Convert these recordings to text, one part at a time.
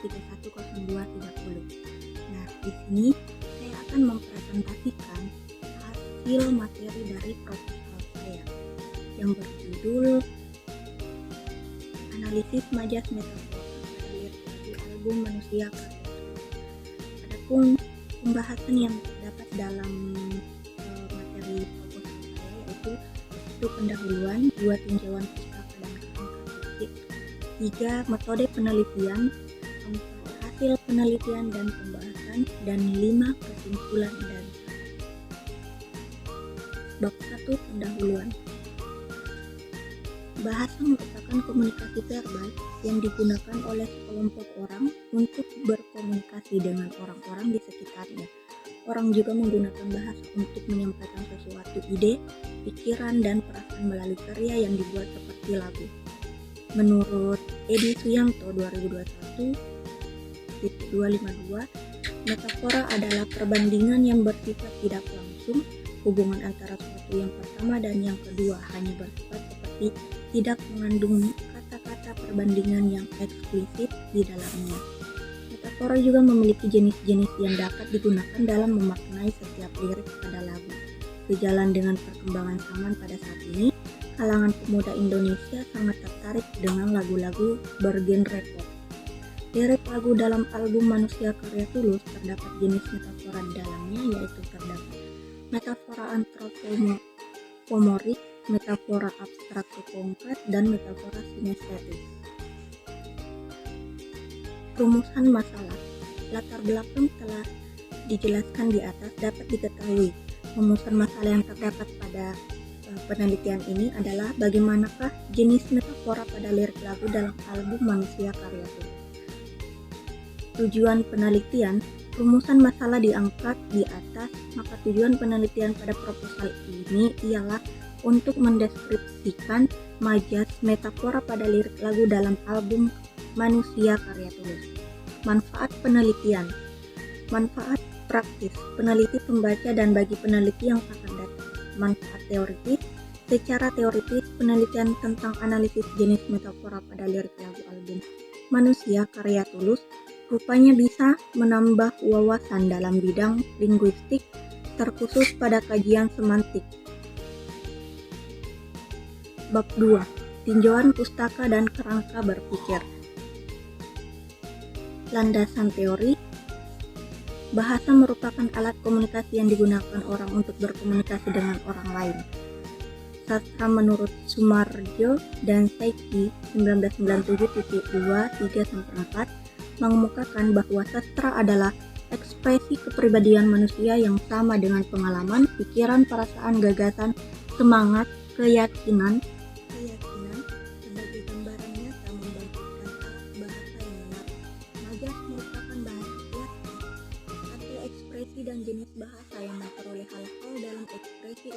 310230. Nah, di sini saya akan mempresentasikan hasil materi dari proposal saya yang berjudul Analisis Majas Metafora pada lirik lagu album Manusia Karya. Adapun pembahasan yang terdapat dalam materi proposal saya yaitu 1. Pendahuluan, 2. Tinjauan pustaka dan kerangka, 3. Metode penelitian, 4. Hasil penelitian dan pembahasan, dan 5. Kesimpulan dari bab 1. Pendahuluan. Bahasa merupakan komunikasi verbal yang digunakan oleh sekelompok orang untuk berkomunikasi dengan orang-orang di sekitarnya. Orang juga menggunakan bahasa untuk menyampaikan sesuatu ide, pikiran, dan perasaan melalui karya yang dibuat seperti lagu. Menurut Edi Suyanto 2021.252, metafora adalah perbandingan yang bersifat tidak langsung. Hubungan antara suatu yang pertama dan yang kedua hanya bersifat seperti tidak mengandung kata-kata perbandingan yang eksplisit di dalamnya. Metafora juga memiliki jenis-jenis yang dapat digunakan dalam memaknai setiap lirik pada lagu. Sejalan dengan perkembangan zaman pada saat ini, kalangan pemuda Indonesia sangat tertarik dengan lagu-lagu bergenre pop. Lirik lagu dalam album Manusia Karya Tulus terdapat jenis metafora di dalamnya, yaitu terdapat metafora antropomorik, metafora abstrak ke konkret, dan metafora sinestetis. Rumusan masalah. Latar belakang telah dijelaskan di atas. Dapat diketahui rumusan masalah yang terdapat pada penelitian ini adalah bagaimanakah jenis metafora pada lirik lagu dalam album Manusia Karya Tulus. Tujuan penelitian. Rumusan masalah diangkat di atas, maka tujuan penelitian pada proposal ini ialah untuk mendeskripsikan majas metafora pada lirik lagu dalam album Manusia Karya Tulus. Manfaat penelitian. Manfaat praktis, peneliti, pembaca, dan bagi peneliti yang akan datang. Manfaat teoritis. Secara teoritis, penelitian tentang analisis jenis metafora pada lirik lagu album Manusia Karya Tulus rupanya bisa menambah wawasan dalam bidang linguistik, terkhusus pada kajian semantik. Bab 2. Tinjauan pustaka dan kerangka berpikir. Landasan teori. Bahasa merupakan alat komunikasi yang digunakan orang untuk berkomunikasi dengan orang lain. Sastra menurut Sumarjo dan Saiki 1997.2-3-4 mengemukakan bahwa sastra adalah ekspresi kepribadian manusia yang sama dengan pengalaman, pikiran, perasaan, gagasan, semangat, keyakinan sebagai gambaran nyata membangkitkan alat bahasa yang menarik. Majas merupakan bahasa kiasan atau ekspresi dan jenis bahasa yang memperoleh hal-hal dalam ekspresi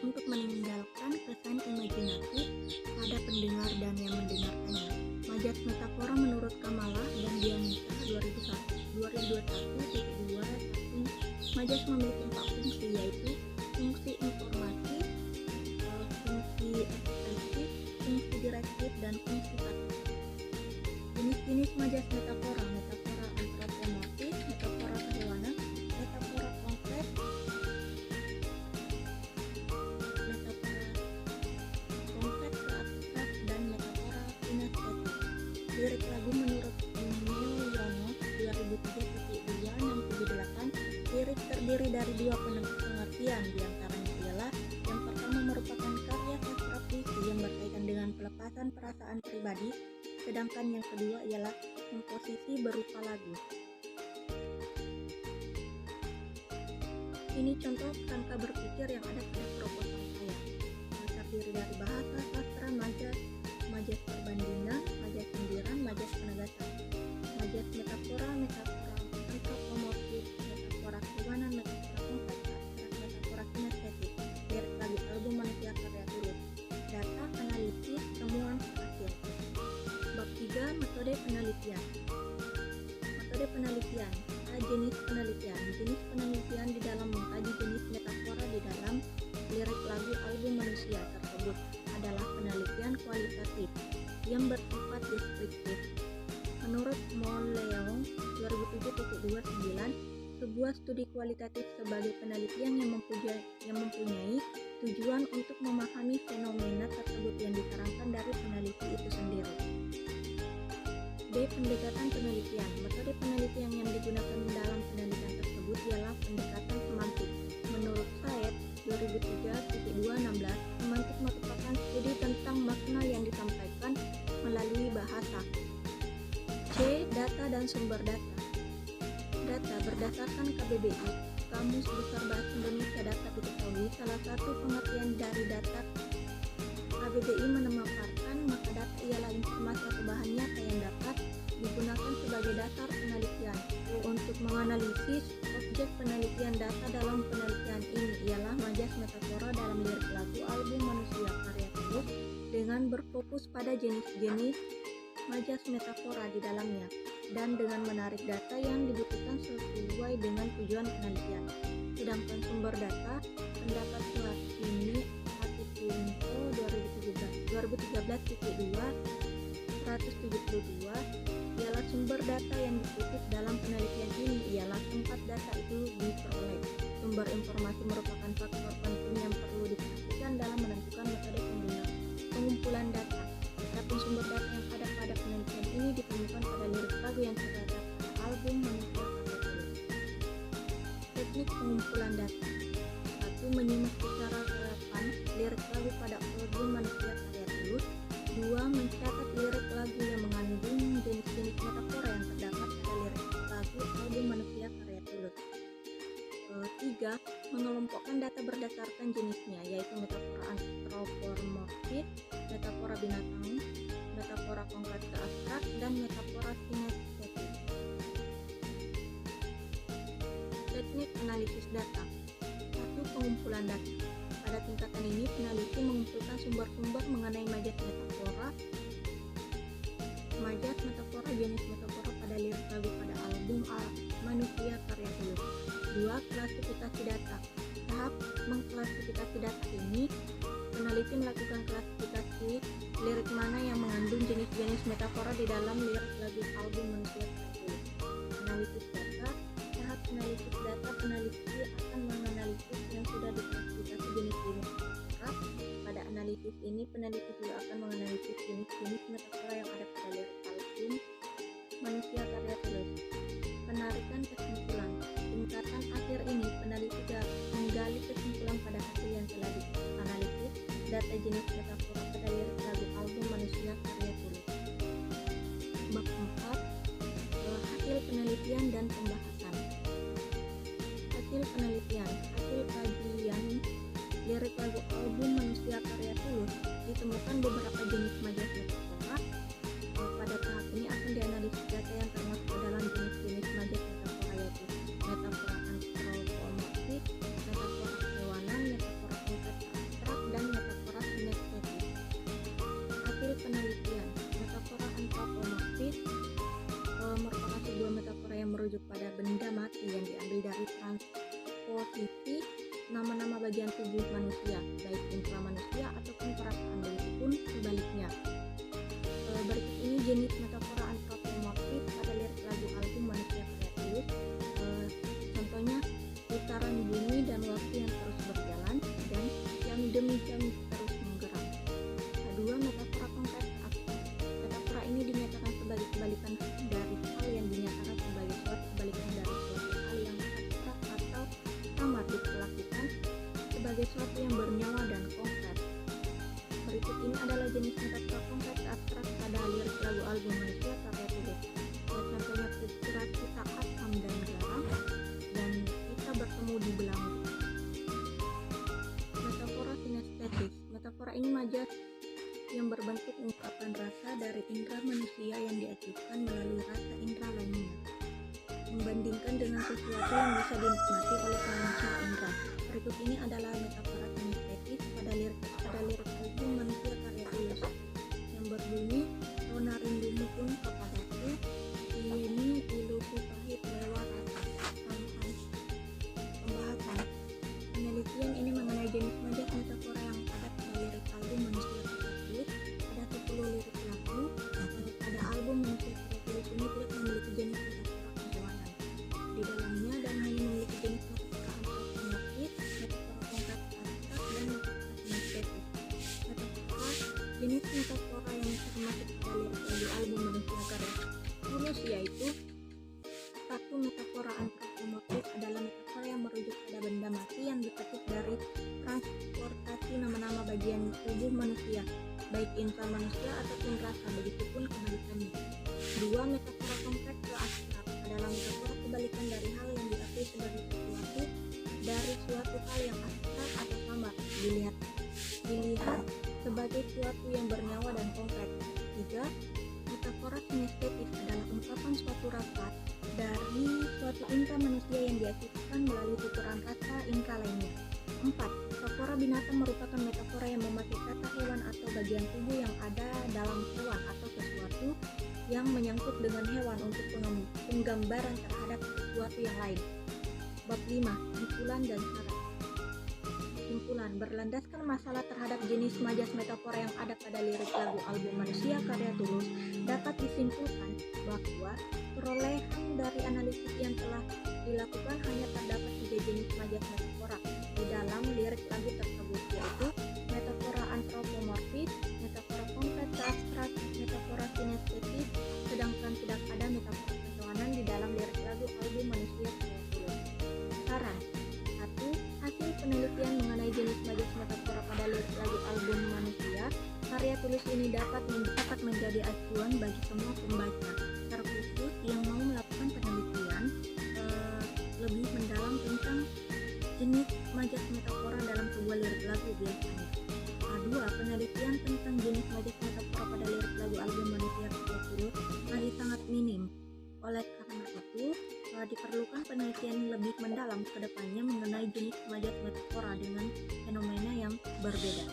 untuk meninggalkan kesan imajinatif pada pendengar dan yang mendengarkannya. Majas metafora menurut Kamala dan Dianita 2021.2. Majas memiliki 4 fungsi, yaitu fungsi informasi, fungsi ekspresif, fungsi direktif, dan fungsi taktik. Jenis-jenis majas metafora. Metafora antropomorfis, metafora kehewanan, metafora konkret, ke abstrak, dan metafora sinestetis. Lirik lagu menurut Neo Yono 2003.2-678. Lirik terdiri dari 2 pengertian, diantaranya ialah yang pertama merupakan karya sastra puisi yang berkaitan dengan pelepasan perasaan pribadi, sedangkan yang kedua ialah komposisi berupa lagu. Ini contoh kerangka berpikir yang ada pada proposal saya. Terdiri dari bahasa, sastra, majas perbandingan, majas sindiran, majas penegasan. Majas metafora antropomorfis, metafora kehewanan, metafora konkret, abstrak, metafora sinestetis. Lirik lagu album Manusia Karya Tulus. Data, analisis, temuan, hasil. Bab 3. Metode penelitian. Metode penelitian. Jenis penelitian. Jenis penelitian di dalam mengkaji jenis metafora di dalam lirik lagu album Manusia tersebut adalah penelitian kualitatif yang bersifat deskriptif. Menurut 27.29, sebuah studi kualitatif sebagai penelitian yang mempunyai tujuan untuk memahami fenomena tersebut yang disarankan dari peneliti itu sendiri. B. Pendekatan penelitian. Metode penelitian yang digunakan dalam penelitian tersebut ialah pendekatan semantik. Menurut Said 2003.216, semantik merupakan studi tentang makna yang disampaikan melalui bahasa. C. Data dan sumber data. Data berdasarkan KBBI, Kamus Besar Bahasa Indonesia dapat diketahui salah satu pengertian dari data KBBI memaparkan maka data ialah informasi atau bahan nyata yang dapat digunakan sebagai dasar penelitian. Untuk menganalisis objek penelitian data dalam penelitian ini ialah majas metafora dalam lirik lagu album Manusia karya Tulus dengan berfokus pada jenis-jenis majas metafora di dalamnya dan dengan menarik data yang dibutuhkan sesuai dengan tujuan penelitian. Sedangkan sumber data pendapat Suhartini Hatipunto 2013.2 172 ialah sumber data yang dikutip dalam penelitian ini ialah tempat data itu diperoleh. Sumber informasi merupakan faktor penting yang perlu diperhatikan dalam menentukan metode pengumpulan data. Adapun sumber data yang ada pada penelitian ini ditemukan pada lirik lagu yang terdapat pada album Manusia karya Tulus. Teknik pengumpulan data. 1. Menyimak secara relevan lirik lagu pada album Manusia karya Tulus. 2. Mencatat lirik lagu yang mengandung jenis-jenis metafora yang terdapat pada lirik lagu album Manusia karya Tulus. 3. Mengelompokkan data berdasarkan jenisnya, yaitu metafora antropomorfis, metafora binatang, metafora konkret ke abstrak, dan metafora kinestetik. Teknik analisis data. 1. Pengumpulan data. Pada tingkatan ini, peneliti mengumpulkan sumber-sumber mengenai majas metafora, jenis metafora pada lirik lagu pada album Manusia karya Tulus. 2. Klasifikasi data. Tahap mengklasifikasi data ini, peneliti melakukan klasifikasi lirik mana yang mengandung jenis-jenis metafora di dalam lirik lagu album Manusia karya Tulus. Analisis data. Tahap analisis data, peneliti akan menganalisis yang sudah diklasifikasi jenis-jenis metafora. Pada analisis ini, peneliti juga akan menganalisis jenis-jenis metafora yang ada pada lirik album Manusia karya Tulus. Penarikan kesimpulan. Tingkatan akhir ini, peneliti menggali kesimpulan pada hasil yang telah dianalisis data jenis metafora pada lirik lagu album Manusia karya Tulus. Bab 4. Hasil penelitian dan pembahasan. Hasil penelitian. Hasil kajian lirik lagu album Manusia karya Tulus ditemukan beberapa jenis majas metafora. Pada tahap ini akan dianalisis data yang termasuk ke dalam jenis-jenis majas metafora, yaitu metafora antropomorfis, metafora kehewanan, metafora konkret abstrak, dan metafora kinestetik. Hasil penelitian. Metafora antropomorfis merupakan sebuah metafora yang merujuk pada benda mati yang diambil dari transposisi nama-nama bagian tubuh manusia, baik intramanusia ataupun perasaan, begitupun sebaliknya. Berikut ini jenis metafora antropomorfis pada lirik lagu album Manusia karya Tulus. Contohnya, putaran bumi dan waktu yang terus berjalan dan jam demi jam terus menggerak. Kedua, metafora konkret abstrak. Metafora ini dinyatakan sebagai kebalikan dari hal yang dinyatakan sebagai suatu kebalikan dari suatu hal yang abstrak atau samar diperlakukan sebagai suatu yang bernyawa dan konkret. Berikut ini adalah jenis metafora konkret abstrak pada lirik lagu album Manusia karya Tulus. Contohnya, putra kita asam dan garam dan kita bertemu di belanggu. Metafora kinestetik. Metafora ini majas yang berbentuk ungkapan rasa dari indera manusia yang diajukan melalui rasa indera lainnya, membandingkan dengan sesuatu yang bisa dinikmati oleh panca indera. Berikut ini adalah metafora kinestetik pada lirik album Manusia karya Tulus yang berbunyi, rona rindumu pun kepadaku, ini ilusi pahit lewat rasa. Pembahasan. Penelitian ini mengenai jenis majas metafora yang ada pada lirik album Manusia karya Tulus. Ada 10 lirik lagu pada album Manusia karya Tulus ini tidak memiliki jenis metafora kehewanan. yaitu satu, metafora antropomorfis adalah metafora yang merujuk pada benda mati yang dipetik dari transportasi nama-nama bagian tubuh manusia, baik insan manusia ataupun rasa, begitupun kebalikannya. 2. Metafora konkret atau abstrak adalah metafora kebalikan dari hal yang diakui sebagai sesuatu dari suatu hal yang abstrak atau samar, dilihat sebagai suatu yang bernyawa dan konkret. 3. Metafora sinestetis adalah ungkapan suatu rasa dari suatu inka manusia yang diaktifkan melalui tuturan rasa inka lainnya. 4. Metafora binatang merupakan metafora yang memakai kata hewan atau bagian tubuh yang ada dalam hewan atau sesuatu yang menyangkut dengan hewan untuk penggambaran terhadap sesuatu yang lain. Bab 5. Kesimpulan dan syarat. Kesimpulan: berlandaskan masalah terhadap jenis majas metafora yang ada pada lirik lagu album Manusia karya Tulus, dapat disimpulkan bahwa perolehan dari analisis yang telah dilakukan hanya terdapat 3 jenis majas metafora di dalam lirik lagu tersebut, yaitu metafora antropomorfis, metafora konkret abstrak, metafora sinestetis, sedangkan tidak ada metafora kehewanan di dalam lirik lagu album Manusia karya Tulus. Saran: 1. Hasil penelitian mengenai jenis majas metafora pada lirik lagu album Manusia karya Tulus ini dapat menjadi acuan bagi semua pembaca, terkhusus yang mau melakukan penelitian lebih mendalam tentang jenis majas metafora dalam sebuah lirik lagu biasanya. 2. Penelitian tentang jenis majas metafora pada lirik lagu album Manusia karya Tulus masih sangat minim. Oleh karena itu, diperlukan penelitian lebih mendalam ke depannya mengenai jenis majas metafora dengan fenomena yang berbeda.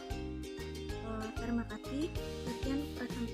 Terima kasih. Sekian presentasi